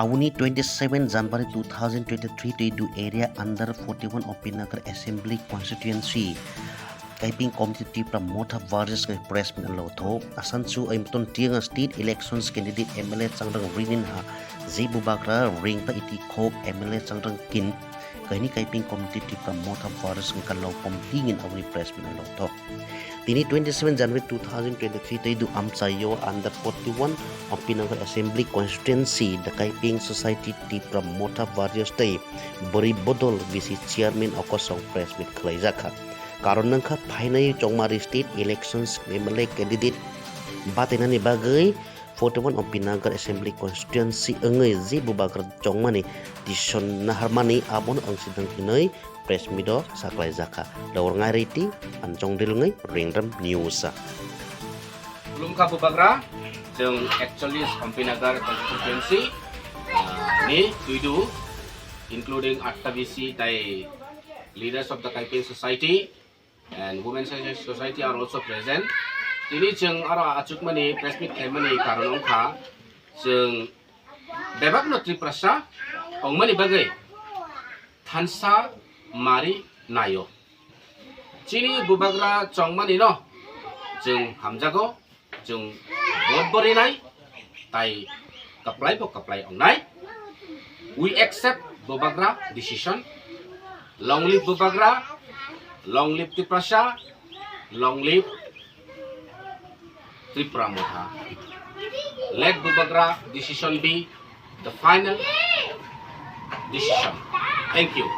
Awuni 27 January 2023 Tuidu area under 41 of Bubagra Assembly Constituency. Kaipeng Committee Tipra Motha versus press min lotho asanchu aimton tiang state elections candidate MLA changrang rinin ha J Bubagra ring pa iti khop MLA changrang kin kahini Kaipeng Committee Tipra Motha versus kalau pomtingin awni press min lotho tini 27 January 2023 Tuidu amsayo under 41 of Bubagra Assembly Constituency the Kaipeng Society Tipra Motha versus tay beri bodol visi chairman okosong press mit khlaijaka karon nangka phainai chongmari state elections MLA candidate batenani bagai 41 of Bubagra Assembly Constituency engai J Bubagra chongmani dison naharmani abon ang sidang kinai press mido saklai jaka dawar ngai reti ancong dilungai ringram news belum ka Bubagra jeng actually Bubagra constituency ni Tuidu including activists tai leaders of the Kaipeng society and women's society are also present. Ini jeng ara acuk mani press meet mani karon ka jeng debak no Tipra sa ong mani bagai thansa mari nayo. Chini Bubagra chong mani no jeng hamjago jeng bori nai tai kaplai ong nai. We accept Bubagra decision. Long live Bubagra, long live Tipra, long live Tipra Motha. Let Bubagra decision be the final decision. Thank you.